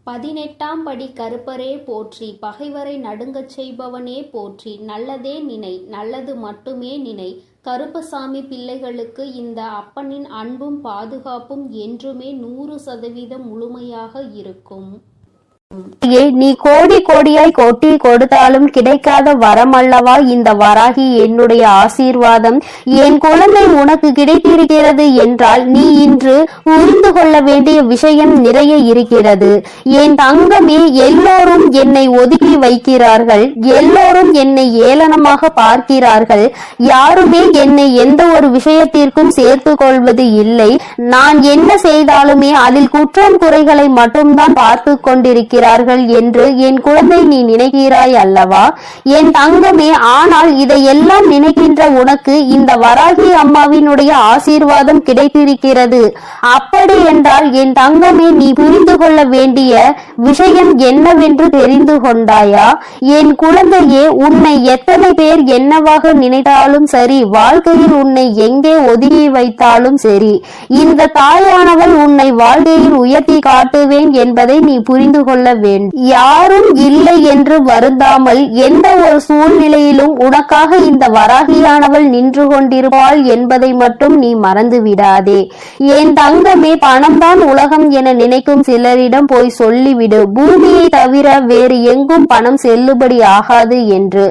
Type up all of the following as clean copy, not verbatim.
18ஆம் படி கருப்பரே போற்றி, பகைவரை நடுங்கச் செய்பவனே போற்றி, நல்லதே நினை, நல்லது மட்டுமே நினை. கருப்பசாமி பிள்ளைகளுக்கு இந்த அப்பனின் அன்பும் பாதுகாப்பும் என்றுமே 100% முழுமையாக இருக்கும். நீ கோடி கோடியாய் கொட்டி கொடுத்தாலும் கிடைக்காத வரம் அல்லவா இந்த வராகி என்னுடைய ஆசீர்வாதம். என் குழந்தை உனக்கு கிடைத்திருக்கிறது என்றால் நீ இன்று புரிந்து கொள்ள வேண்டிய விஷயம் நிறைய இருக்கிறது. என் தங்கமே, எல்லோரும் என்னை ஒதுக்கி வைக்கிறார்கள், எல்லோரும் என்னை ஏளனமாக பார்க்கிறார்கள். யாருமே என்னை எந்த ஒரு விஷயத்திற்கும் சேர்த்து கொள்வது இல்லை. நான் என்ன செய்தாலுமே அதில் குற்றம் குறைகளை மட்டும்தான் பார்த்து கொண்டிருக்கிறேன் என்று என் குழந்தை நீ நினைக்கிறாய் அல்லவா என் தங்கமே. ஆனால் இதையெல்லாம் நினைக்கின்ற உனக்கு இந்த வராகி அம்மாவினுடைய ஆசீர்வாதம் கிடைத்திருக்கிறது. அப்படி என்றால் என் தங்கமே, நீ புரிந்து கொள்ள வேண்டிய விஷயம் என்னவென்று தெரிந்து கொண்டாயா? என் குழந்தையே, உன்னை எத்தனை பேர் என்னவாக நினைத்தாலும் சரி, வாழ்க்கையில் உன்னை எங்கே ஒதுக்கி வைத்தாலும் சரி, இந்த தாயானவள் உன்னை வாழ்க்கையில் உயர்த்தி காட்டுவேன் என்பதை நீ புரிந்து கொள்ள வேண்டும். யாரும் இல்லை என்று வருந்தாமல் எந்த ஒரு சூழ்நிலையிலும் உனக்காக இந்த வராகியானவள் நின்று கொண்டிருப்பாள் என்பதை மட்டும் நீ மறந்து விடாதே. என் தங்கமே, பணம்தான் உலகம் என நினைக்கும் சிலரிடம் போய் சொல்லிவிடு, பூமியை தவிர வேறு எங்கும் பணம் செல்லுபடி ஆகாது என்று.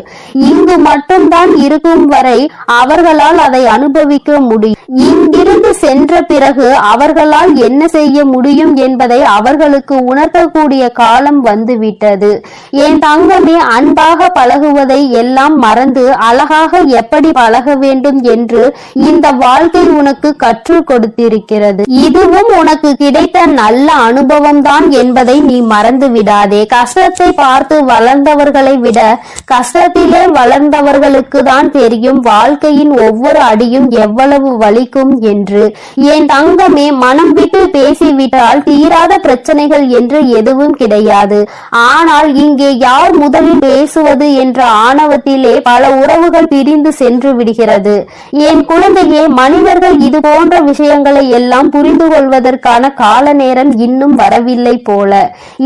இங்கு மட்டும்தான் இருக்கும் வரை அவர்களால் அதை அனுபவிக்க முடியும். இங்கிருந்து சென்ற பிறகு அவர்களால் என்ன செய்ய முடியும் என்பதை அவர்களுக்கு உணர்த்தக்கூடிய காலம் வந்துவிட்டது. என் தங்கமே, அன்பாக பழகுவதை எல்லாம் மறந்து அழகாக எப்படி பழக வேண்டும் என்று இந்த வாழ்க்கை உனக்கு கற்றுக் கொடுத்திருக்கிறது. இதுவும் உனக்கு கிடைத்த நல்ல அனுபவம் தான் என்பதை நீ மறந்து விடாதே. கஷ்டத்தை பார்த்து வளர்ந்தவர்களை விட கஷ்டத்திலே வளர்ந்தவர்களுக்கு தான் தெரியும் வாழ்க்கையின் ஒவ்வொரு அடியும் எவ்வளவு வலிக்கும் என்று. என் தங்கமே, மனம் விட்டு பேசிவிட்டால் தீராத பிரச்சனைகள் என்று எதுவும் கிடையாது. ஆனால் இங்கே யார் முதலில் பேசுவது என்ற ஆணவத்திலே பல உறவுகள் பிரிந்து சென்று விடுகிறது. என் குழந்தையே, மனிதர்கள் இது போன்ற விஷயங்களை எல்லாம் புரிந்து கொள்வதற்கான கால நேரம் இன்னும் வரவில்லை போல.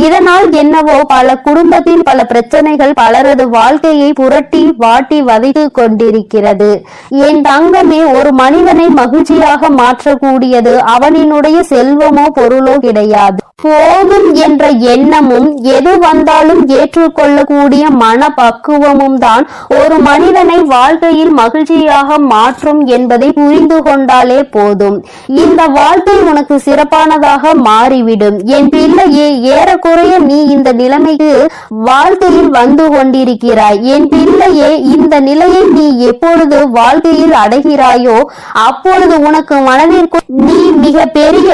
இதனால் என்னவோ பல குடும்பத்தில் பல பிரச்சனைகள் பலரது வாழ்க்கையை புரட்டி வாட்டி வதைத்து கொண்டிருக்கிறது. என் தங்கமே, ஒரு மனிதனை மகிழ்ச்சியாக மாற்றக்கூடியது அவனினுடைய செல்வமோ பொருளோ கிடையாது. போதும் என்ற எண்ணமும் எது வந்தாலும் ஏற்றுக்கொள்ளக்கூடிய மன பக்குவமும் தான் ஒரு மனிதனை வாழ்க்கையில் மகிழ்ச்சியாக மாற்றும் என்பதை புரிந்து கொண்டாலே போதும். இந்த வாழ்க்கை உனக்கு சிறப்பானதாக மாறிவிடும். என் பிள்ளையே, ஏறக்குறைய நீ இந்த நிலைமைக்கு வாழ்க்கையில் வந்து கொண்டிருக்கிறாய். என் பிள்ளையே, இந்த நிலையை நீ எப்பொழுது வாழ்க்கையில் அடைகிறாயோ அப்பொழுது உனக்கு மனதிற்குள் நீ மிக பெரிய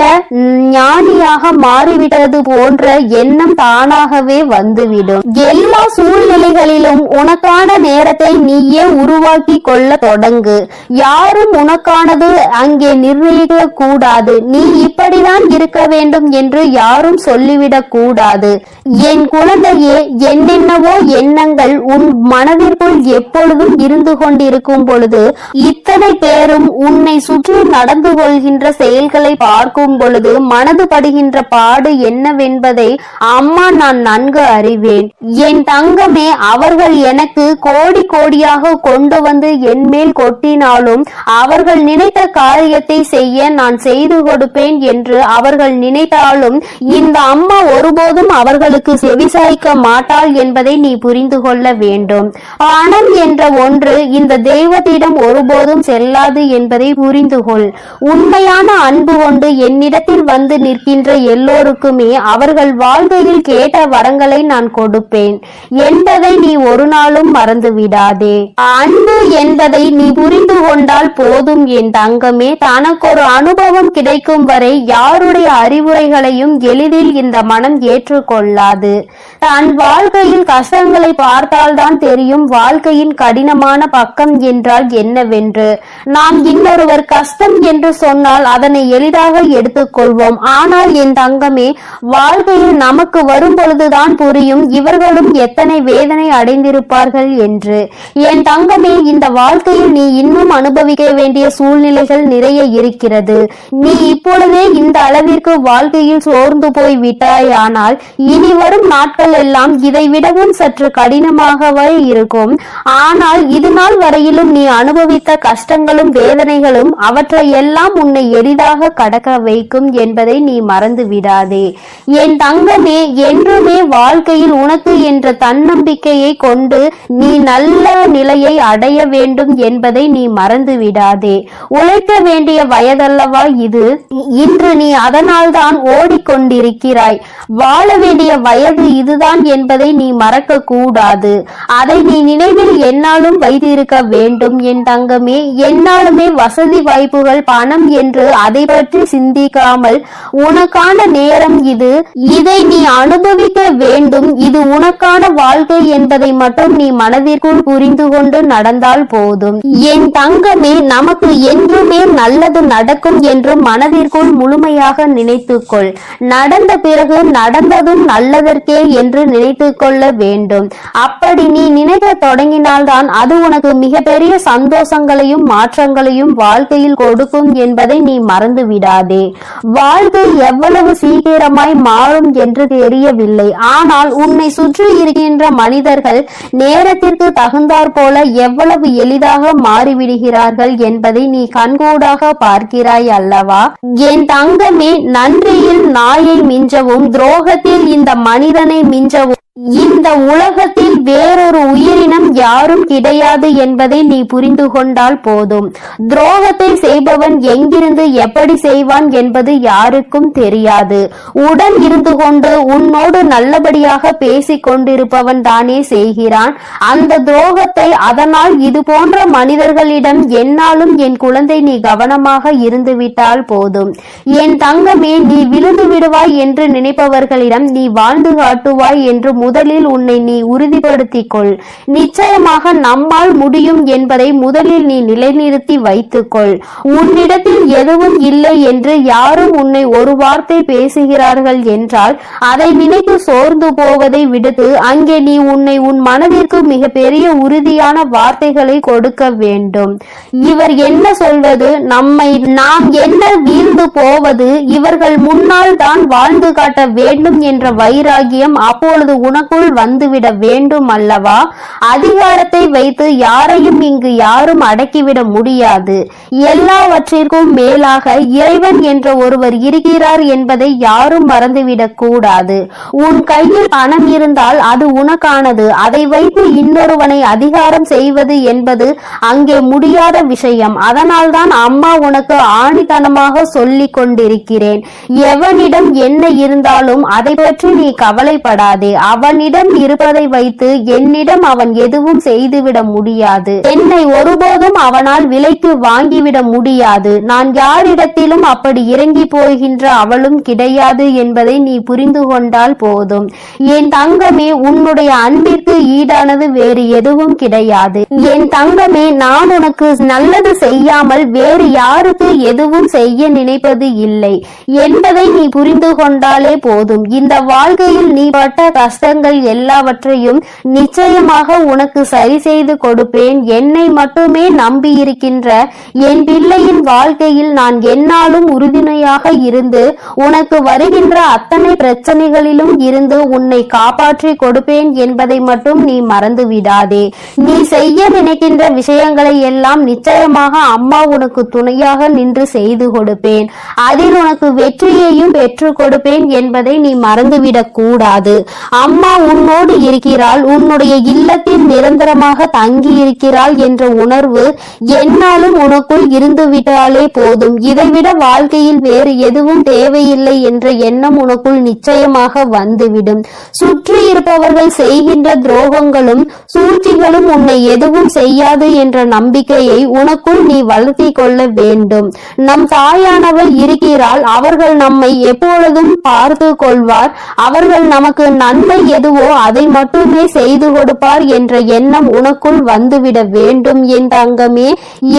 ஞானியாக மாறிவிட்டது போன்ற எண்ணம் தானாகவே வந்துவிடும். எல்லா சூழ்நிலைகளிலும் உனக்கான நேரத்தை நீயே உருவாக்கி கொள்ள தொடங்கு. யாரும் உனக்கானது அங்கே நிர்ணயிக்க கூடாது. நீ இப்படிதான் இருக்க வேண்டும் என்று யாரும் சொல்லிவிடக் கூடாது. என் குழந்தையே, என்னென்னவோ எண்ணங்கள் உன் மனதிற்குள் எப்பொழுதும் இருந்து கொண்டிருக்கும் பொழுது, இத்தனை பேரும் உன்னை சுற்றி நடந்து கொள்கின்ற செயல்களை பார்க்கும் பொழுது மனது படுகின்ற பாடு என்னவென்பதை அம்மா நான் நன்கு அறிவேன். என் தங்கமே, அவர்கள் எனக்கு கோடி கோடியாக கொண்டு வந்து என் மேல் கொட்டினாலும் அவர்கள் நினைத்த காரியத்தை செய்ய நான் செய்து கொடுப்பேன் என்று அவர்கள் நினைத்தாலும் இந்த அம்மா ஒருபோதும் அவர்களுக்கு செவிசாய்க்க மாட்டாள் என்பதை நீ புரிந்து கொள்ள வேண்டும். பணம் என்ற ஒன்று இந்த தெய்வத்திடம் ஒருபோதும் செல்லாது என்பதை புரிந்து கொள். உண்மையான அன்பு கொண்டு என்னிடத்தில் வந்து நிற்கின்ற எல்லோருக்குமே அவர்கள் வாழ்க்கையில் கேட்ட வரங்களை நான் கொடுப்பேன் என்பதை நீ ஒரு நாளும் மறந்து விடாதே. அன்பு என்பதை நீ புரிந்து கொண்டால் போதும் என் தங்கமே. தனக்கு ஒரு அனுபவம் கிடைக்கும் வரை யாருடைய அறிவுரைகளையும் எளிதில் இந்த மனம் ஏற்றுக்கொள்ளாது. தன் வாழ்க்கையில் கஷ்டங்களை பார்த்தால்தான் தெரியும் வாழ்க்கையின் கடினமான பக்கம் என்றால் என்னவென்று. நாம் இன்னொருவர் கஷ்டம் என்று சொன்னால் அதனை எளிதாக எடுத்துக்கொள்வோம். ஆனால் என் தங்கமே, வாழ்க்கையில் நமக்கு நமக்கு வரும் பொழுதுதான் புரியும் இவர்களும் எத்தனை வேதனை அடைந்திருப்பார்கள் என்று. என் தங்கமே, இந்த வாழ்க்கையில் நீ இன்னும் அனுபவிக்க வேண்டிய சூழ்நிலைகள் நிறைய இருக்கிறது. நீ இப்பொழுதே இந்த அளவிற்கு வாழ்க்கையில் சோர்ந்து போய் விட்டாயானால் இனி வரும் நாட்கள் எல்லாம் இதை விடவும் சற்று கடினமாகவே இருக்கும். ஆனால் இது நாள் வரையிலும் நீ அனுபவித்த கஷ்டங்களும் வேதனைகளும் அவற்றை எல்லாம் உன்னை எளிதாக கடக்க வைக்கும் என்பதை நீ மறந்து விடாதே. என் தங்கமே, என்றுமே வாழ்க்கையில் உனக்கு என்ற தன்னம்பிக்கையை கொண்டு நீ நல்ல நிலையை அடைய வேண்டும் என்பதை நீ மறந்து விடாதே. உழைக்க வேண்டிய வயதல்லவா இது? இன்று நீ அதனால்தான் ஓடிக்கொண்டிருக்கிறாய். வாழ வேண்டிய வயது இதுதான் என்பதை நீ மறக்க கூடாது. அதை நீ நினைவில் என்னாலும் வைத்திருக்க வேண்டும் என் தங்கமே. என்னாலுமே வசதி வாய்ப்புகள் பணம் என்று அதை பற்றி சிந்திக்காமல் உனக்கான நேரம் இது, இதை நீ அனுபவிக்க வேண்டும், இது உனக்கான வாழ்க்கை என்பதை மட்டும் நீ மனதிற்குள் புரிந்து கொண்டு நடந்தால் போதும். என் தங்கமே, நமக்கு என்றுமே நல்லது நடக்கும் என்று மனதிற்குள் முழுமையாக நினைத்துக்கொள். நடந்த பிறகு நடந்ததும் நல்லதற்கே என்று நினைத்து கொள்ள வேண்டும். அப்படி நீ நினைக்க தொடங்கினால்தான் அது உனக்கு மிகப்பெரிய சந்தோஷங்களையும் மாற்றங்களையும் வாழ்க்கையில் கொடுக்கும் என்பதை நீ மறந்து விடாதே. வாழ்க்கை எவ்வளவு சீக்கிரமாய் மாறும் என்று தெரியவில்லை. ஆனால் உன்னை சுற்றி இருக்கின்ற மனிதர்கள் நேரத்திற்கு தகுந்தாற் போல எவ்வளவு எளிதாக மாறிவிடுகிறார்கள் என்பதை நீ கண்கூடாக பார்க்கிறாய் அல்லவா? என் தங்கமே, நன்றியில் நாயை மிஞ்சவும் துரோகத்தில் இந்த மனிதனை மிஞ்சவும் இந்த உலகத்தில் வேறொரு உயிரினம் யாரும் கிடையாது என்பதை நீ புரிந்து கொண்டால் போதும். துரோகத்தை செய்பவன் எங்கிருந்து எப்படி செய்வான் என்பது யாருக்கும் தெரியாது. உடன் இருந்து கொண்டு உன்னோடு நல்லபடியாக பேசிக் கொண்டிருப்பவன் தானே செய்கிறான் அந்த துரோகத்தை. அதனால் இது போன்ற மனிதர்களிடம் என்னாலும் என் குழந்தை நீ கவனமாக இருந்து விட்டால் போதும். என் தங்கமே, நீ விழுந்து விடுவாய் என்று நினைப்பவர்களிடம் நீ வாழ்ந்து காட்டுவாய் என்று முதலில் உன்னை நீ உறுதிப்படுத்திக் கொள். நிச்சயமாக நம்மால் முடியும் என்பதை முதலில் நீ நிலைநிறுத்தி வைத்துக்கொள். உன்னிடத்தில் எதுவும் இல்லை என்று யாரும் உன்னை ஒரு வார்த்தை பேசுகிறார்கள் என்றால் அதை நினைத்து சோர்ந்து போவதை விடுத்து அங்கே நீ உன்னை உன் மனதிற்கு மிக பெரிய உறுதியான வார்த்தைகளை கொடுக்க வேண்டும். இவர் என்ன சொல்வது, நாம் என்ன வீழ்ந்து போவது, இவர்கள் முன்னால் தான் வாழ்ந்து காட்ட வேண்டும் என்ற வைராகியம் அப்பொழுது உனக்குள் வந்துவிட வேண்டும் அல்லவா? அதிகாரத்தை வைத்து யாரையும் இங்கு யாரும் அடக்கிவிட முடியாது. எல்லாவற்றிற்கும் மேலாக இறைவன் என்ற ஒருவர் இருக்கிறார் என்பதை யாரும் மறந்துவிடக் கூடாது. உன் கையில் பணம் இருந்தால் அது உனக்கானது. அதை வைத்து இன்னொருவனை அதிகாரம் செய்வது என்பது அங்கே முடியாத விஷயம். அதனால்தான் அம்மா உனக்கு ஆணித்தனமாக சொல்லிக் கொண்டிருக்கிறேன். எவனிடம் என்ன இருந்தாலும் அதை பற்றி நீ கவலைப்படாதே. அவனிடம் இருப்பதை வைத்து என்னிடம் அவன் எதுவும் செய்துவிட முடியாது. என்னை ஒருபோதும் அவனால் விலைக்கு வாங்கிவிட முடியாது. நான் யாரிடத்திலும் அப்படி இறங்கி போகின்ற அவளும் கிடையாது என்பதை நீ புரிந்து கொண்டால் போதும். என் தங்கமே, உன்னுடைய அன்பிற்கு ஈடானது வேறு எதுவும் கிடையாது. என் தங்கமே, நான் உனக்கு நல்லது செய்யாமல் வேறு யாருக்கு எதுவும் செய்ய நினைப்பது இல்லை என்பதை நீ புரிந்து கொண்டாலே போதும். இந்த வாழ்க்கையில் நீ பட்ட கஷ்டங்கள் எல்லாவற்றையும் நிச்சயமாக உனக்கு சரி செய்து கொடுப்பேன். என்னை மட்டுமே நம்பி இருக்கின்ற என் பிள்ளையின் வாழ்க்கையில் நான் என்னாலும் உறுதுணையாக இருந்து உனக்கு வருகின்ற அத்தனை பிரச்சனைகளிலும் இருந்து உன்னை காப்பாற்றி கொடுப்பேன் என்பதை மட்டும் நீ மறந்து விடாதே. நீ செய்ய நினைக்கின்ற விஷயங்களை எல்லாம் நிச்சயமாக அம்மா உனக்கு துணையாக நின்று செய்து கொடுப்பேன். அதில் உனக்கு வெற்றியையும் பெற்றுக் கொடுப்பேன் என்பதை நீ மறந்துவிடக் கூடாது. அம்மா உன்னோடு இருக்கிறாள், உன்னுடைய இல்லத்தில் நிரந்தரமாக தங்கி இருக்கிறாள் என்ற உணர்வு என்னாலும் உனக்குள் இருந்து விட்டாலே போதும். இதைவிட வாழ்க்கையில் வேறு எதுவும் தேவையில்லை என்ற எண்ணம் உனக்குள் நிச்சயமாக வந்துவிடும். சுற்றி இருப்பவர்கள் செய்கின்ற துரோகங்களும் சூழ்ச்சிகளும் உன்னை எதுவும் செய்யாது என்ற நம்பிக்கையை உனக்குள் நீ வளர்த்தி கொள்ள வேண்டும். நம் தாயானவள் இருக்கிறாள், அவர்கள் நம்மை எப்பொழுதும் பார்த்து கொள்வார். அவர்கள் நமக்கு நன்மை எதுவோ அதை மட்டுமே செய்து கொடுப்பார் என்ற எண்ணம் உனக்குள் வந்துவிட வேண்டும் என் தங்கமே.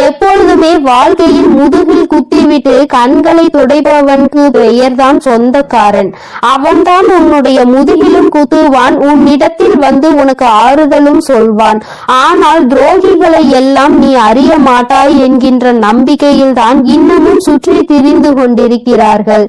எப்பொழுதுமே வாழ்க்கையில் முதுகில் குத்திவிட்டு கண்களை துடைப்பவனுக்கு பெயர்தான் சொந்தக்காரன். அவன்தான் உன்னுடைய முதுகிலும் குத்துவான், உன்னிடத்தில் வந்து உனக்கு ஆறுதலும் சொல்வான். ஆனால் துரோகிகளை எல்லாம் நீ அறிய மாட்டாய் என்கின்ற நம்பிக்கையில் தான் இன்னமும் சுற்றி திரிந்து கொண்டிருக்கிறார்கள்.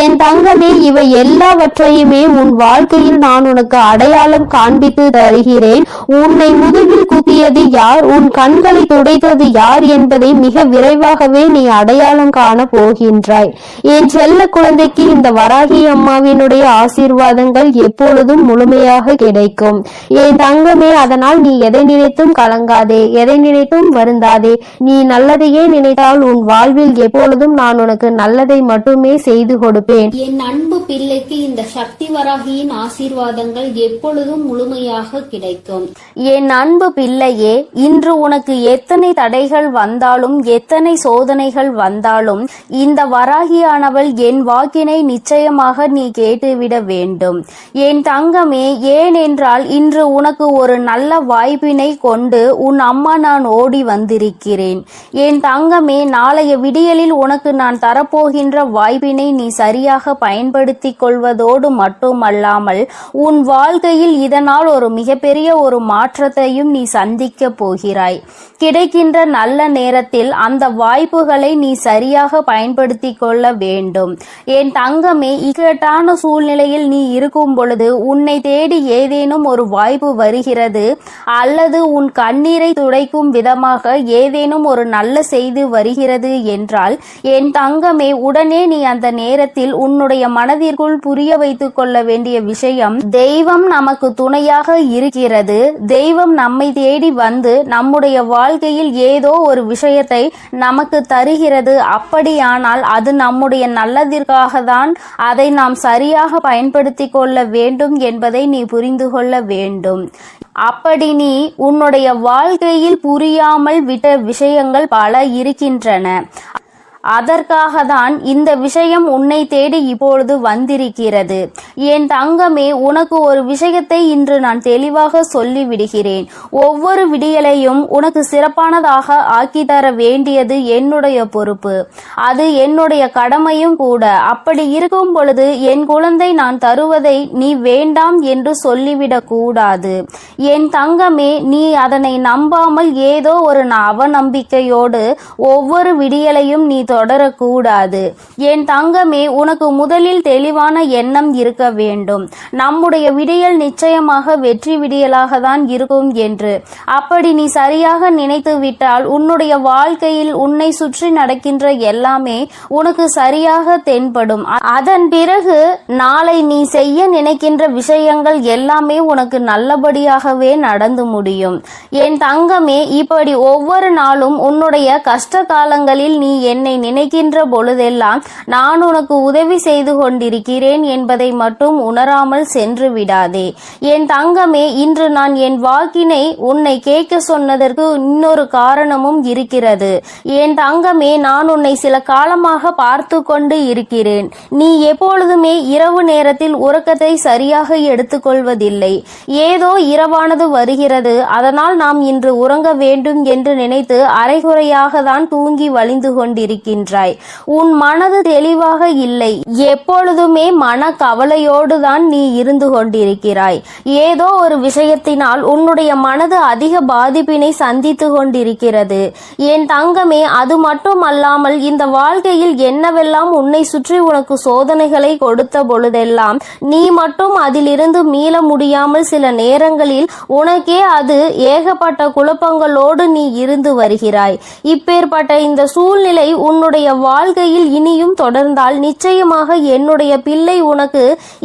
என் தங்கமே, இவை எல்லாவற்றையுமே உன் வாழ்க்கையில் நான் உனக்கு அடையாளம் காண்பித்து தருகிறேன். உன்னை முதுகில் குத்தியது யார், உன் கண்களை துடைத்தது யார் என்பதை மிக விரைவாகவே நீ அடையாளம் காண போகின்றாய். என் செல்ல குழந்தைக்கு இந்த வராகி அம்மாவினுடைய ஆசீர்வாதங்கள் எப்பொழுதும் முழுமையாக கிடைக்கும் என் தங்கமே. அதனால் நீ எதை நினைத்தும் கலங்காதே, எதை நினைத்தும் வருந்தாதே. நீ நல்லதையே நினைத்தால் உன் வாழ்வில் எப்பொழுதும் நான் உனக்கு நல்லதை மட்டுமே செய்து கொடுப்பேன். என் அன்பு பிள்ளைக்கு இந்த சக்தி வராகியின் ஆசீர்வாதங்கள் எப்பொழுதும் முழுமையாக கிடைக்கும். என் அன்பு பிள்ளையே, இன்று உனக்கு எத்தனை தடைகள் வந்தாலும் எத்தனை சோதனைகள் வந்தாலும் இந்த வராகியானவள் என் வாக்கினை நிச்சயமாக நீ கேட்டுவிட வேண்டும் என் தங்கமே. ஏனென்றால் இன்று உனக்கு ஒரு நல்ல வாய்ப்பினை கொண்டு உன் அம்மா நான் ஓடி வந்திருக்கிறேன் என் தங்கமே. நாளைய விடியலில் உனக்கு நான் தரப்போகின்ற வாய்ப்பினை நீ சரியாக பயன்படுத்தி கொள்வதோடு மட்டுமல்லாமல் உன் வாழ்க்கையில் இதனால் ஒரு மிகப்பெரிய ஒரு மாற்றத்தையும் நீ சந்திக்க போகிறாய். கிடைக்கின்ற நல்ல நேரத்தில் அந்த வாய்ப்புகளை நீ சரியாக பயன்படுத்தி கொள்ள வேண்டும் என் தங்கமே. இக்கட்டான சூழ்நிலையில் நீ இருக்கும் பொழுது உன்னை தேடி ஏதேனும் ஒரு வாய்ப்பு வருகிறது அல்லது உன் கண்ணீரை துடைக்கும் விதமாக ஏதேனும் ஒரு நல்ல செய்தி வருகிறது என்றால் என் தங்கமே, உடனே நீ அந்த நேரத்தில் உன்னுடைய மனதிற்குள் புரிய வைத்துக் கொள்ள வேண்டிய விஷயம், தெய்வம் நமக்கு துணையாக இருக்கிறது. தெய்வம் நம்மை தேடி வந்து நம்முடைய வாழ்க்கையில் ஏதோ ஒரு விஷயத்தை நமக்கு தருகிறது. அப்படியானால் அது நம்முடைய நல்லதிற்காக தான். அதை நாம் சரியாக பயன்படுத்தி கொள்ள வேண்டும் என்பதை நீ புரிந்து கொள்ள வேண்டும். அப்படி நீ உன்னுடைய வாழ்க்கையில் புரியாமல் விட்ட விஷயங்கள் பல இருக்கின்றன. அதற்காக தான் இந்த விஷயம் உன்னை தேடி இப்பொழுது வந்திருக்கிறது என் தங்கமே. உனக்கு ஒரு விஷயத்தை இன்று நான் தெளிவாக சொல்லிவிடுகிறேன். ஒவ்வொரு விடியலையும் உனக்கு சிறப்பானதாக ஆக்கி தர வேண்டியது என்னுடைய பொறுப்பு, அது என்னுடைய கடமையும் கூட. அப்படி இருக்கும் பொழுது என் குழந்தை நான் தருவதை நீ வேண்டாம் என்று சொல்லிவிடக் கூடாது என் தங்கமே. நீ அதனை நம்பாமல் ஏதோ ஒரு அவநம்பிக்கையோடு ஒவ்வொரு விடியலையும் நீ தொடரக்கூடாது என் தங்கமே. உனக்கு முதலில் தெளிவான எண்ணம் இருக்க வேண்டும், நம்முடைய விடியல் நிச்சயமாக வெற்றி விடியலாக தான் இருக்கும் என்று. அப்படி நீ சரியாக நினைத்து விட்டால் உன்னுடைய வாழ்க்கையில் உன்னை சுற்றி நடக்கின்ற எல்லாமே உனக்கு சரியாக தென்படும். அதன் பிறகு நாளை நீ செய்ய நினைக்கின்ற விஷயங்கள் எல்லாமே உனக்கு நல்லபடியாகவே நடந்து முடியும் என் தங்கமே. இப்படி ஒவ்வொரு நாளும் உன்னுடைய கஷ்ட காலங்களில் நீ என்னை நினைக்கின்ற பொழுதெல்லாம் நான் உனக்கு உதவி செய்து கொண்டிருக்கிறேன் என்பதை மட்டும் உணராமல் சென்று விடாதே என் தங்கமே. இன்று நான் என் வாக்கினை உன்னை கேட்க சொன்னதற்கு இன்னொரு காரணமும் இருக்கிறது என் தங்கமே. நான் உன்னை சில காலமாக பார்த்து கொண்டு இருக்கிறேன். நீ எப்பொழுதுமே இரவு நேரத்தில் உறக்கத்தை சரியாக எடுத்துக்கொள்வதில்லை. ஏதோ இரவானது வருகிறது, அதனால் நாம் இன்று உறங்க வேண்டும் என்று நினைத்து அரைகுறையாக தான் தூங்கி வழிந்து கொண்டிருக்கின்றாய். உன் மனது தெளிவாக இல்லை, எப்பொழுதுமே மன கவலையோடு தான் நீ இருந்து கொண்டிருக்கிறாய். ஏதோ ஒரு விஷயத்தினால் உன்னுடைய மனது அதிக பாதிப்பினை சந்தித்து கொண்டிருக்கிறது என் தங்கமே. அது மட்டுமல்லாமல் இந்த வாழ்க்கையில் என்னவெல்லாம் உன்னை சுற்றி உனக்கு சோதனைகளை கொடுத்த பொழுதெல்லாம் நீ மட்டும் அதிலிருந்து மீள முடியாமல் சில நேரங்களில் உனக்கே அது ஏகப்பட்ட குழப்பங்களோடு நீ இருந்து வருகிறாய். இப்பேற்பட்ட இந்த சூழ்நிலை உன்னுடைய வாழ்க்கையில் இனியும் தொடர்ந்தால் நிச்சயமாக என்னுடைய பிள்ளை உனக்கு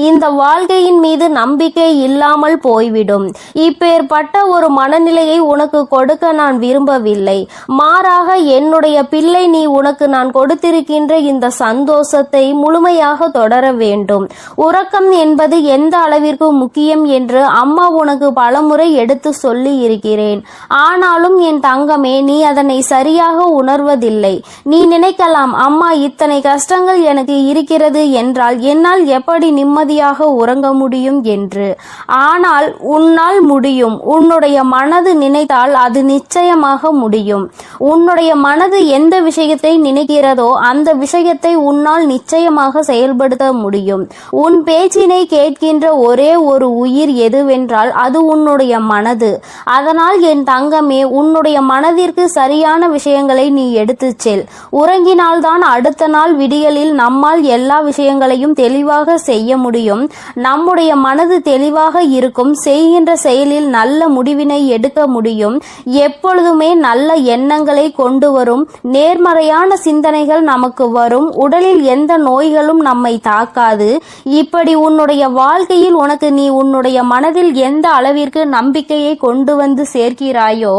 இந்த வாழ்க்கையின் மீது நம்பிக்கை இல்லாமல் போய்விடும். இப்பேற்பட்ட ஒரு மனநிலையை உனக்கு கொடுக்க நான் விரும்பவில்லை. மாறாக என்னுடைய பிள்ளை, நீ உனக்கு நான் கொடுத்திருக்கின்ற இந்த சந்தோஷத்தை முழுமையாக தொடர வேண்டும். உறக்கம் என்பது எந்த அளவிற்கு முக்கியம் என்று அம்மா உனக்கு பலமுறை எடுத்து சொல்லி இருக்கிறேன். ஆனாலும் என் தங்கமே, நீ அதனை சரியாக உணர்வதில்லை. நீ நினைக்கலாம், அம்மா இத்தனை கஷ்டங்கள் எனக்கு இருக்கிறது என்றால் என்னால் எப்படி நிம்மதியாக உறங்க முடியும் என்று. ஆனால் உன்னால் முடியும். உன்னுடைய மனது நினைத்தால் அது நிச்சயமாக முடியும். உன்னுடைய மனது எந்த விஷயத்தை நினைக்கிறதோ அந்த விஷயத்தை உன்னால் நிச்சயமாக செயல்படுத்த முடியும். உன் பேச்சினை கேட்கின்ற ஒரே ஒரு உயிர் எதுவென்றால் அது உன்னுடைய மனது. அதனால் என் தங்கமே, உன்னுடைய மனதிற்கு சரியான விஷயங்களை நீ எடுத்துச் செல். உறங்கினால்தான் அடுத்த நாள் விடியலில் நம்மால் எல்லா விஷயங்களையும் தெளிவாக செய்ய முடியும். நம்முடைய மனது தெளிவாக இருக்கும். செய்கின்ற செயலில் நல்ல முடிவினை எடுக்க முடியும். எப்பொழுதுமே நல்ல எண்ணங்களை கொண்டு வரும். நேர்மறையான சிந்தனைகள் நமக்கு வரும். உடலில் எந்த நோய்களும் நம்மை தாக்காது. இப்படி உன்னுடைய வாழ்க்கையில் உனக்கு நீ உன்னுடைய மனதில் எந்த அளவிற்கு நம்பிக்கையை கொண்டு வந்து சேர்க்கிறாயோ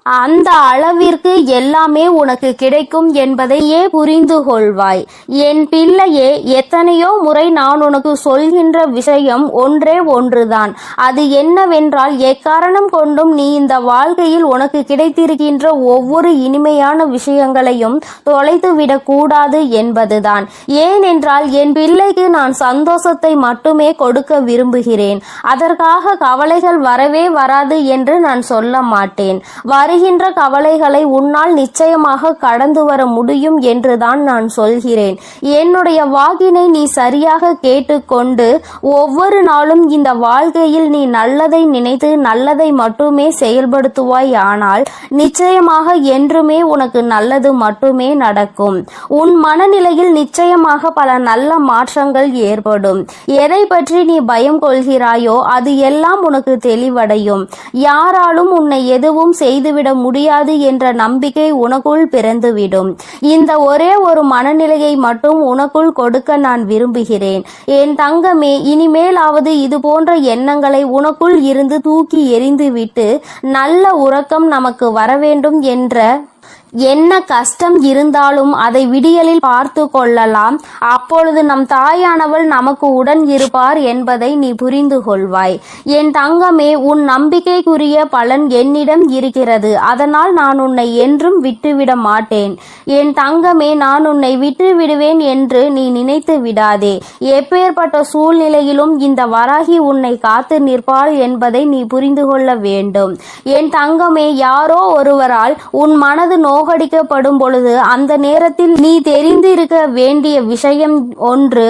அந்த அளவிற்கு எல்லாமே உனக்கு கிடைக்கும் என்பதையே புரிந்து கொள்வாய். என் பிள்ளையே, எத்தனையோ முறை நான் உனக்கு சொல்கின்ற விஷயம் ஒன்றே ஒன்றுதான். அது என்னவென்றால், எக்காரணம் கொண்டும் நீ இந்த வாழ்க்கையில் உனக்கு கிடைத்திருக்கின்ற ஒவ்வொரு இனிமையான விஷயங்களையும் தொலைத்துவிடக் கூடாது என்பதுதான். ஏனென்றால் என் பிள்ளைக்கு நான் சந்தோஷத்தை மட்டுமே கொடுக்க விரும்புகிறேன். அதற்காக கவலைகள் வரவே வராது என்று நான் சொல்ல மாட்டேன். வருகின்ற கவலைகளை உன்னால் நிச்சயமாக கடந்து வர முடியும் என்றுதான் நான் சொல்கிறேன். என்னுடைய வாக்கினை நீ சரியாக கேட்டுக்கொண்டு ஒவ்வொரு நாளும் இந்த வாழ்க்கையில் நீ நல்லதை நினைத்து நல்லதை மட்டுமே செயல்படுத்துவாய். ஆனால் நிச்சயமாக என்றுமே உனக்கு நல்லது மட்டுமே நடக்கும். உன் மனநிலையில் நிச்சயமாக பல நல்ல மாற்றங்கள் ஏற்படும். எதை பற்றி நீ பயம் கொள்கிறாயோ அது எல்லாம் உனக்கு தெளிவடையும். யாராலும் உன்னை எதுவும் செய்துவிட முடியாது என்ற நம்பிக்கை உனக்குள் பிறந்துவிடும். இந்த ஒரே ஒரு மனநிலையை மட்டும் உனக்குள் கொடுக்க நான் விரும்புகிறேன். என் தங்கமே, இனிமேலாவது இது போன்ற எண்ணங்களை உனக்குள் இருந்து தூக்கி எறிந்துவிட்டு நல்ல உறக்கம் நமக்கு வர வேண்டும் என்ற என்ன கஷ்டம் இருந்தாலும் அதை விடியலில் பார்த்து கொள்ளலாம். அப்பொழுது நம் தாயானவள் நமக்கு உடன் இருப்பார் என்பதை நீ புரிந்து கொள்வாய். என் தங்கமே, உன் நம்பிக்கைக்குரிய பலன் என்னிடம் இருக்கிறது. அதனால் நான் உன்னை என்றும் விட்டுவிட மாட்டேன். என் தங்கமே, நான் உன்னை விட்டு விடுவேன் என்று நீ நினைத்து விடாதே. எப்பேற்பட்ட சூழ்நிலையிலும் இந்த வராகி உன்னை காத்து நிற்பாள் என்பதை நீ புரிந்து கொள்ள வேண்டும். என் தங்கமே, யாரோ ஒருவரால் உன் மனது நோகடிக்கப்படும் பொழுது அந்த நேரத்தில் நீ தெரிந்திருக்க வேண்டிய விஷயம் ஒன்று.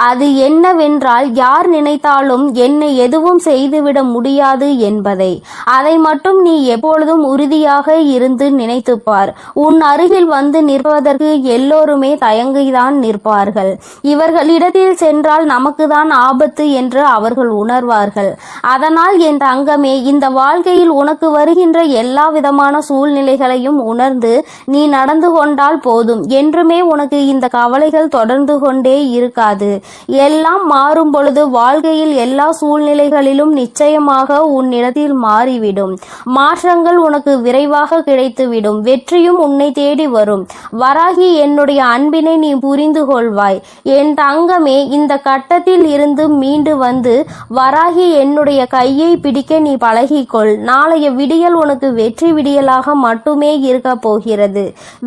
அது என்னவென்றால், யார் நினைத்தாலும் என்னை எதுவும் செய்துவிட முடியாது என்பதை. அதை மட்டும் நீ எப்பொழுதும் உறுதியாக இருந்து நினைத்துப்பார். உன் அருகில் வந்து நிற்பதற்கு எல்லோருமே தயங்கிதான் நிற்பார்கள். இவர்களிடத்தில் சென்றால் நமக்குதான் ஆபத்து என்று அவர்கள் உணர்வார்கள். அதனால் என் தங்கமே, இந்த வாழ்க்கையில் உனக்கு வருகின்ற எல்லா விதமான சூழ்நிலைகளையும் உணர்ந்து நீ நடந்து கொண்டால் போதும். என்றுமே உனக்கு இந்த கவலைகள் தொடர்ந்து கொண்டே இருக்காது. எல்லாம் மாறும் பொழுது வாழ்க்கையில் எல்லா சூழ்நிலைகளிலும் நிச்சயமாக உன்னிடத்தில் மாறிவிடும். மாற்றங்கள் உனக்கு விரைவாக கிடைத்துவிடும். வெற்றியும் உன்னை தேடி வரும். வராகி, என்னுடைய அன்பினை நீ புரிந்து கொள்வாய். என் தங்கமே, இந்த கட்டத்தில் இருந்து மீண்டு வந்து வராகி என்னுடைய கையை பிடிக்க நீ பழகிக்கொள். நாளைய விடியல் உனக்கு வெற்றி விடியலாக மட்டுமே இருக்க போகிறது.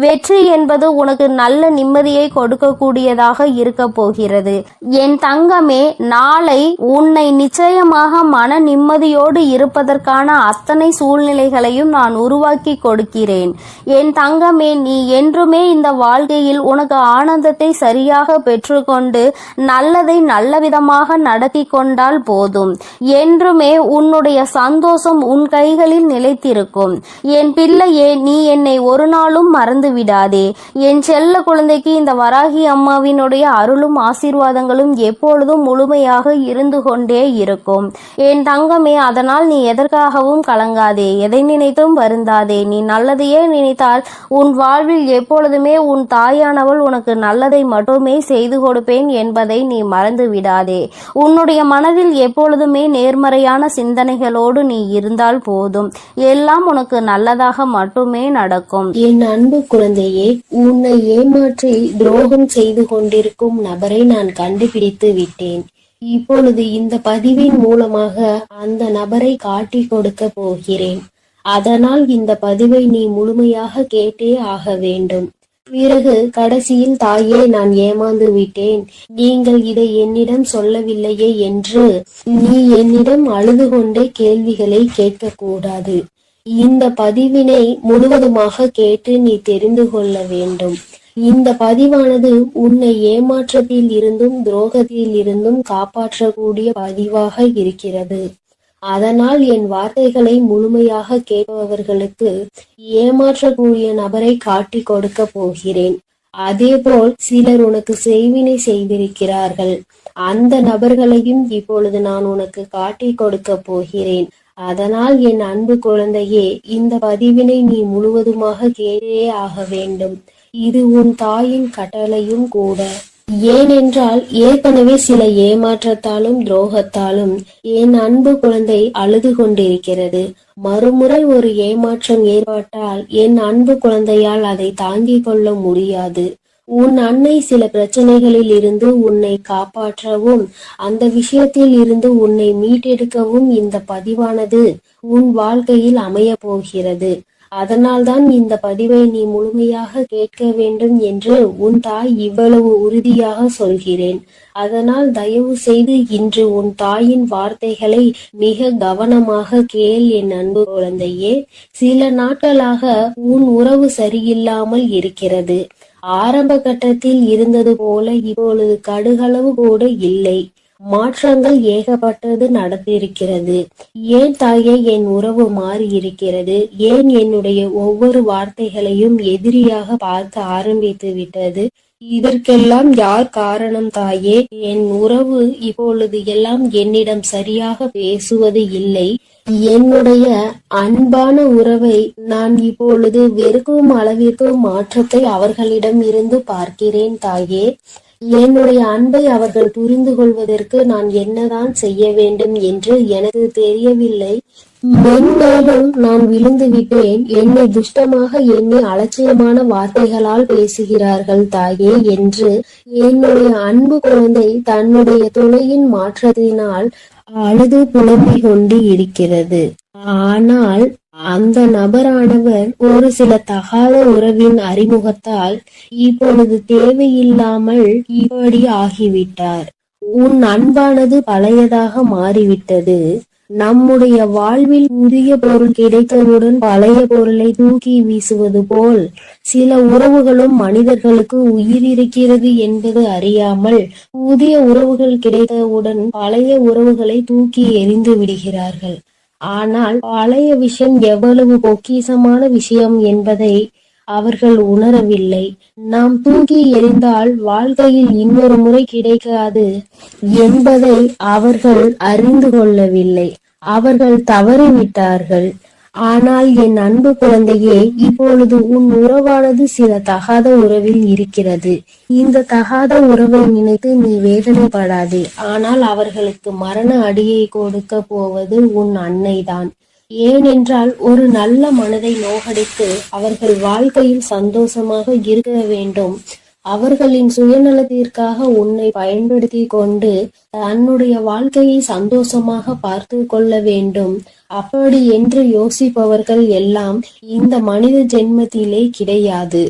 வெற்றி என்பது உனக்கு நல்ல நிம்மதியை கொடுக்கக்கூடியதாக இருக்க போகிறது. என் தங்கமே, நாளை உன்னை நிச்சயமாக மன நிம்மதியோடு இருப்பதற்கான அத்தனை சூழ்நிலைகளையும் நான் உருவாக்கி கொடுக்கிறேன். என் தங்கமே, நீ என்றுமே இந்த வாழ்க்கையில் உனக்கு ஆனந்தத்தை சரியாக பெற்றுக்கொண்டு நல்லதை நல்ல விதமாக நடத்தி கொண்டால் போதும். என்றுமே உன்னுடைய சந்தோஷம் உன் கைகளில் நிலைத்திருக்கும். என் பிள்ளையே, நீ என்னை ஒரு நாளும் மறந்து விடாதே. என் செல்ல குழந்தைக்கு இந்த வராகி அம்மாவினுடைய அருளும் ஆசீர்வாதங்களும் எப்பொழுதும் முழுமையாக இருந்து கொண்டே இருக்கும். என் தங்கமே, அதனால் நீ எதற்காகவும் கலங்காதே. எதை நினைத்தும் வருந்தாதே. நீ நல்லதையே நினைத்தால் உன் வாழ்வில் எப்பொழுதுமே உன் தாயானவள் உனக்கு நல்லதை மட்டுமே செய்து கொடுப்பேன் என்பதை நீ மறந்து விடாதே. உன்னுடைய மனதில் எப்பொழுதுமே நேர்மறையான சிந்தனைகளோடு நீ இருந்தால் போதும். எல்லாம் உனக்கு நல்லதாக மட்டுமே நடக்கும். என் அன்பு குழந்தையே, உன்னை ஏமாற்றி துரோகம் செய்து கொண்டிருக்கும் நபரை நான் கண்டுபிடித்து விட்டேன். இப்பொழுது இந்த பதிவின் மூலமாக அந்த நபரை காட்டி கொடுக்க போகிறேன். அதனால் இந்த பதிவை நீ முழுமையாக கேட்டே ஆக வேண்டும். பிறகு கடைசியில் தாயே நான் ஏமாந்து விட்டேன், நீங்கள் இதை என்னிடம் சொல்லவில்லையே என்று நீ என்னிடம் அழுது கொண்டே கேள்விகளை கேட்கக்கூடாது. இந்த பதிவினை முழுவதுமாக கேட்டு நீ தெரிந்து கொள்ள வேண்டும். இந்த பதிவானது உன்னை ஏமாற்றத்தில் இருந்தும் துரோகத்தில் இருந்தும் காப்பாற்றக்கூடிய பதிவாக இருக்கிறது. அதனால் என் வார்த்தைகளை முழுமையாக கேட்பவர்களுக்கு ஏமாற்றக்கூடிய நபரை காட்டி கொடுக்க போகிறேன். அதேபோல் சிலர் உனக்கு செய்வினை செய்திருக்கிறார்கள். அந்த நபர்களையும் இப்பொழுது நான் உனக்கு காட்டி கொடுக்க போகிறேன். அதனால் என் அன்பு குழந்தையே, இந்த பதிவினை நீ முழுவதுமாக கேட்டே ஆக வேண்டும். இது உன் தாயின் கட்டளையும் கூட. ஏனென்றால் ஏற்கனவே சில ஏமாற்றத்தாலும் துரோகத்தாலும் என் அன்பு குழந்தை அழுது கொண்டிருக்கிறது. மறுமுறை ஒரு ஏமாற்றம் ஏற்பட்டால் என் அன்பு குழந்தையால் அதை தாங்கிக் கொள்ள முடியாது. உன் அன்னை சில பிரச்சனைகளில் இருந்து உன்னை காப்பாற்றவும் அந்த விஷயத்தில் இருந்து உன்னை மீட்டெடுக்கவும் இந்த பதிவானது உன் வாழ்க்கையில் அமைய போகிறது. அதனால்தான் இந்த பதிவை நீ முழுமையாக கேட்க வேண்டும் என்று உன் தாய் இவ்வளவு உறுதியாக சொல்கிறேன். அதனால் தயவு செய்து இன்று உன் தாயின் வார்த்தைகளை மிக கவனமாக கேள் என் அன்பு குழந்தையே. சில நாட்களாக உன் உறவு சரியில்லாமல் இருக்கிறது. ஆரம்ப கட்டத்தில் இருந்தது போல இப்பொழுது கடுகளவு கூட இல்லை. மாற்றங்கள் ஏகப்பட்டது நடந்திருக்கிறது. ஏன் தாயே என் உறவு மாறி இருக்கிறது? ஏன் என்னுடைய ஒவ்வொரு வார்த்தைகளையும் எதிரியாக பார்க்க ஆரம்பித்து விட்டது? இதற்கெல்லாம் யார் காரணம் தாயே? என் உறவு இப்பொழுது எல்லாம் என்னிடம் சரியாக பேசுவது இல்லை. என்னுடைய அன்பான உறவை நான் இப்பொழுது வெறுக்கும் அளவிற்கு மாற்றத்தை அவர்களிடம் இருந்து பார்க்கிறேன் தாயே. என்னுடைய அன்பை அவர்கள் புரிந்து கொள்வதற்கு நான் என்னதான் செய்ய வேண்டும் என்று எனக்கு தெரியவில்லை. மென்மேலும் நான் விழுந்து விட்டேன். என்னை துஷ்டமாக எண்ணி அலட்சியமான வார்த்தைகளால் பேசுகிறார்கள் தாயே என்று என்னுடைய அன்பு குழந்தை தன்னுடைய துணையின் மாற்றத்தினால் அழுது புலம்பிக் கொண்டு இருக்கிறது. ஆனால் அந்த நபரானவர் ஒரு சில தகாத உறவின் அறிமுகத்தால் இப்பொழுது தேவையில்லாமல் இப்படி ஆகிவிட்டார். உன் அன்பானது பழையதாக மாறிவிட்டது. நம்முடைய வாழ்வில் புதிய பொருள் கிடைத்தவுடன் பழைய பொருளை தூக்கி வீசுவது போல் சில உறவுகளும் மனிதர்களுக்கு உயிர் இருக்கிறது என்பது அறியாமல் புதிய உறவுகள் கிடைத்தவுடன் பழைய உறவுகளை தூக்கி எறிந்து விடுகிறார்கள். ஆனால் பழைய விஷயம் எவ்வளவு பொக்கிஷமான விஷயம் என்பதை அவர்கள் உணரவில்லை. நாம் தூக்கி எறிந்தால் வாழ்க்கையில் இன்னொரு முறை கிடைக்காது என்பதை அவர்கள் அறிந்து கொள்ளவில்லை. அவர்கள் தவறிவிட்டார்கள். ஆனால் என் அன்பு குழந்தையே, இப்பொழுது உன் உறவானது சில தகாத உறவில் இருக்கிறது. இந்த தகாத உறவை நினைத்து நீ வேதனைப்படாதே. ஆனால் அவர்களுக்கு மரண அடியை கொடுக்க போவது உன் அன்னைதான். ஏனென்றால் ஒரு நல்ல மனதை நோகடித்து அவர்கள் வாழ்க்கையில் சந்தோஷமாக இருக்க வேண்டும். அவர்களின் சுயநலத்திற்காக உன்னை பயன்படுத்தி கொண்டு தன்னுடைய வாழ்க்கையை சந்தோஷமாக பார்த்து கொள்ள வேண்டும். அப்படி என்று யோசிப்பவர்கள் எல்லாம் இந்த மனித ஜென்மத்திலே கிடையாது.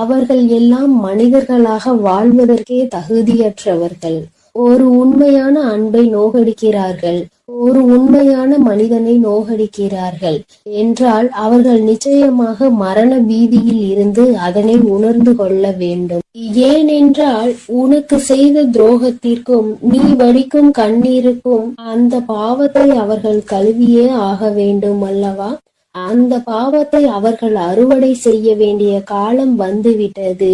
அவர்கள் எல்லாம் மனிதர்களாக வாழ்வதற்கே தகுதியற்றவர்கள். ஒரு உண்மையான அன்பை நோகடிக்கிறார்கள், ஒரு உண்மையான மனிதனை நோகடிக்கிறார்கள் என்றால் அவர்கள் நிச்சயமாக மரண பீதியில் இருந்து அதனை உணர்ந்து கொள்ள வேண்டும். ஏனென்றால் உனக்கு செய்த துரோகத்திற்கும் நீ வடிக்கும் கண்ணீருக்கும் அந்த பாவத்தை அவர்கள் கழுவியே ஆக வேண்டும் அல்லவா? அந்த பாவத்தை அவர்கள் அறுவடை செய்ய வேண்டிய காலம் வந்துவிட்டது.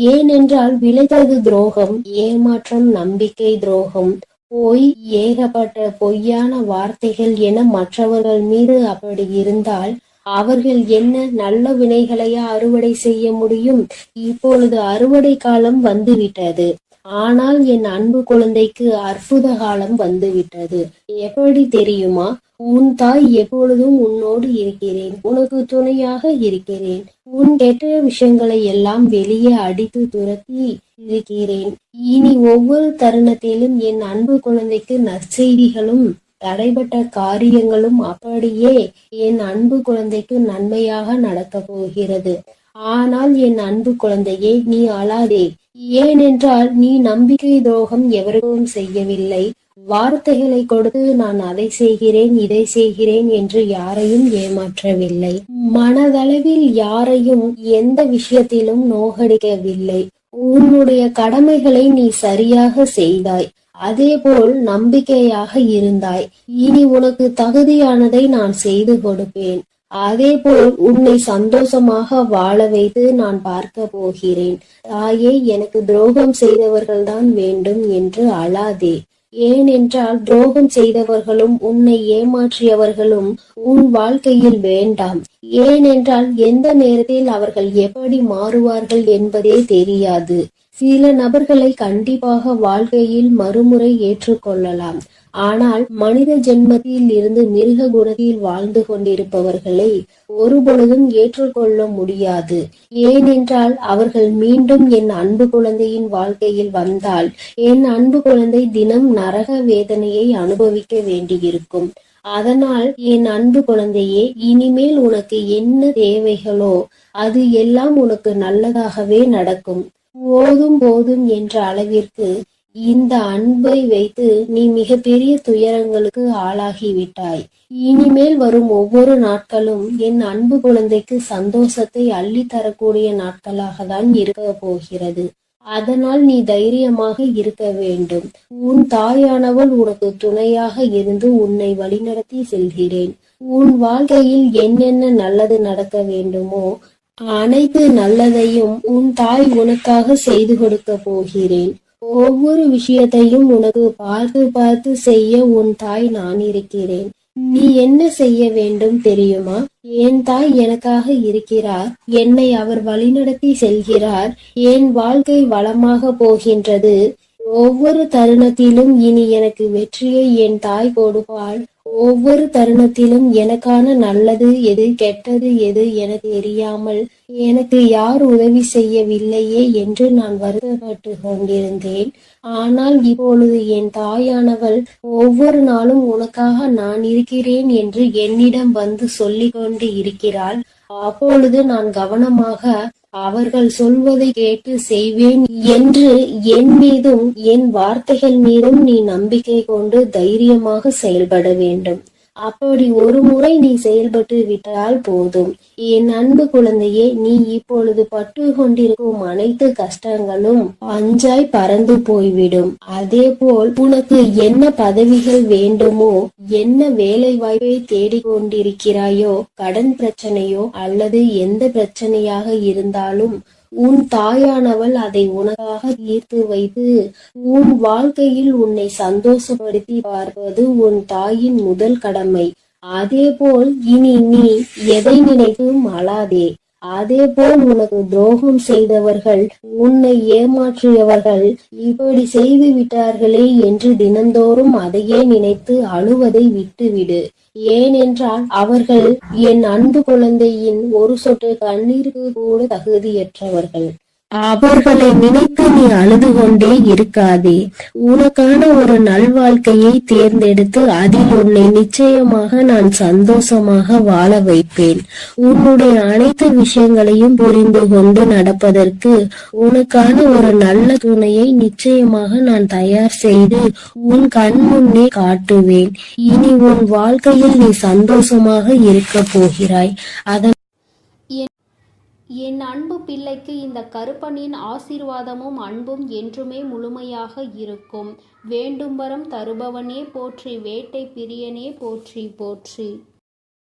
ஏனென்றால் விளைந்தது துரோகம், ஏமாற்றம், நம்பிக்கை துரோகம், பொய், ஏகப்பட்ட பொய்யான வார்த்தைகள் என மற்றவர்கள் மீது அப்படி இருந்தால் அவர்கள் என்ன நல்ல வினைகளையா அறுவடை செய்ய முடியும்? இப்பொழுது அறுவடை காலம் வந்துவிட்டது. ஆனால் என் அன்பு குழந்தைக்கு அற்புத காலம் வந்துவிட்டது. எப்படி தெரியுமா? உன் தாய் எப்பொழுதும் உன்னோடு இருக்கிறேன், உனக்கு துணையாக இருக்கிறேன். உன் கெட்ட விஷயங்களை எல்லாம் வெளியே அடித்து துரத்தி இருக்கிறேன். இனி ஒவ்வொரு தருணத்திலும் என் அன்பு குழந்தைக்கு நற்செய்திகளும் தடைபட்ட காரியங்களும் அப்படியே என் அன்பு குழந்தைக்கு நன்மையாக நடக்க போகிறது. ஆனால் என் அன்பு குழந்தையே, நீ அழாதே. ஏனென்றால் நீ நம்பிக்கை துரோகம் எவருக்கும் செய்யவில்லை. வார்த்தைகளை கொடுத்து நான் அதை செய்கிறேன் இதை செய்கிறேன் என்று யாரையும் ஏமாற்றவில்லை. மனதளவில் யாரையும் எந்த விஷயத்திலும் நோகடிக்கவில்லை. உன்னுடைய கடமைகளை நீ சரியாக செய்தாய். அதேபோல் நம்பிக்கையாக இருந்தாய். இனி உனக்கு தகுதியானதை நான் செய்து கொடுப்பேன். அதேபோல் உன்னை சந்தோஷமாக வாழ வைத்து நான் பார்க்க போகிறேன். தாயே, எனக்கு துரோகம் செய்தவர்கள்தான் வேண்டும் என்று அழாதே. ஏனென்றால் துரோகம் செய்தவர்களும் உன்னை ஏமாற்றியவர்களும் உன் வாழ்க்கையில் வேண்டாம். ஏனென்றால் எந்த நேரத்தில் அவர்கள் எப்படி மாறுவார்கள் என்பதே தெரியாது. சில நபர்களை கண்டிப்பாக வாழ்க்கையில் மறுமுறை ஏற்றுக்கொள்ளலாம். ஆனால் மனித ஜென்மத்தில் இருந்து மிருக குணத்தில் வாழ்ந்து கொண்டிருப்பவர்களை ஒருபொழுதும் ஏற்றுக்கொள்ள முடியாது. ஏனென்றால் அவர்கள் மீண்டும் என் அன்பு குழந்தையின் வாழ்க்கையில் வந்தால் என் அன்பு குழந்தை தினம் நரக வேதனையை அனுபவிக்க வேண்டியிருக்கும். அதனால் என் அன்பு குழந்தையே, இனிமேல் உனக்கு என்ன தேவைகளோ அது எல்லாம் உனக்கு நல்லதாகவே நடக்கும். போதும் போதும் என்ற அளவிற்கு இந்த அன்பை வைத்து நீ மிகப்பெரிய துயரங்களுக்கு ஆளாகிவிட்டாய். இனிமேல் வரும் ஒவ்வொரு நாட்களும் என் அன்பு குழந்தைக்கு சந்தோஷத்தை அள்ளி தரக்கூடிய நாட்களாக தான் இருக்க போகிறது. அதனால் நீ தைரியமாக இருக்க வேண்டும். உன் தாயானவள் உனக்கு துணையாக இருந்து உன்னை வழிநடத்தி செல்கிறேன். உன் வாழ்க்கையில் என்னென்ன நல்லது நடக்க வேண்டுமோ அனைத்து நல்லதையும் உன் தாய் உனக்காக செய்து கொடுக்க போகிறேன். ஒவ்வொரு விஷயத்தையும் உனக்கு பார்த்து பார்த்து செய்ய உன் தாய் நான் இருக்கிறேன். நீ என்ன செய்ய வேண்டும் தெரியுமா? என் தாய் எனக்காக இருக்கிறார். என்னை அவர் வழிநடத்தி செல்கிறார். என் வாழ்க்கை வளமாக போகின்றது. ஒவ்வொரு தருணத்திலும் இனி எனக்கு வெற்றியை என் தாய் கொடுப்பாள். ஒவ்வொரு தருணத்திலும் எனக்கான நல்லது எது கெட்டது எது என தெரியாமல் எனக்கு யார் உதவி செய்யவில்லையே என்று நான் வருத்தப்பட்டு கொண்டிருந்தேன். ஆனால் இப்பொழுது என் தாயானவள் ஒவ்வொரு நாளும் உனக்காக நான் இருக்கிறேன் என்று என்னிடம் வந்து சொல்லிக் கொண்டு இருக்கிறாள். அப்பொழுது நான் கவனமாக அவர்கள் சொல்வதை கேட்டு செய்வேன் என்று என் மீதும் என் வார்த்தைகள் மீதும் நீ நம்பிக்கை கொண்டு தைரியமாக செயல்பட வேண்டும். அப்படி ஒரு முறை நீ செயல்பட்டு விட்டால் போதும். என் அன்பு குழந்தையே, நீ இப்பொழுது பட்டு கொண்டிருக்கும் அனைத்து கஷ்டங்களும் பஞ்சாய் பறந்து போய்விடும். அதே போல் உனக்கு என்ன பதவிகள் வேண்டுமோ, என்ன வேலை வாய்ப்பை தேடிக்கொண்டிருக்கிறாயோ, கடன் பிரச்சனையோ அல்லது எந்த பிரச்சனையாக இருந்தாலும் உன் தாயானவள் அதை உனக்காக தீர்த்து வைத்து உன் வாழ்க்கையில் உன்னை சந்தோஷப்படுத்தி பார்ப்பது உன் தாயின் முதல் கடமை. அதேபோல் இனி நீ எதை நினைத்தும் அழாதே. அதேபோல் உனக்கு துரோகம் செய்தவர்கள், உன்னை ஏமாற்றியவர்கள் இப்படி செய்து விட்டார்களே என்று தினந்தோறும் அதையே நினைத்து அழுவதை விட்டுவிடு. ஏனென்றால் அவர்கள் என் அன்பு குழந்தையின் ஒரு சொட்டு கண்ணீருக்கு கூட தகுதியற்றவர்கள். அவர்களை நினைத்து நீ அழுது கொண்டே இருக்காதே. உனக்கான ஒரு நல்வாழ்க்கையை தேர்ந்தெடுத்து அதில் உன்னை நிச்சயமாக நான் சந்தோஷமாக வாழ வைப்பேன். உன்னுடைய அனைத்து விஷயங்களையும் புரிந்து கொண்டு நடப்பதற்கு உனக்கான ஒரு நல்ல துணையை நிச்சயமாக நான் தயார் செய்து உன் கண் முன்னே காட்டுவேன். இனி உன் வாழ்க்கையில் நீ சந்தோஷமாக இருக்க போகிறாய். என் அன்பு பிள்ளைக்கு இந்த கருப்பனின் ஆசீர்வாதமும் அன்பும் என்றுமே முழுமையாக இருக்கும். வேண்டும் வரம் தருபவனே போற்றி, வேட்டை பிரியனே போற்றி போற்றி.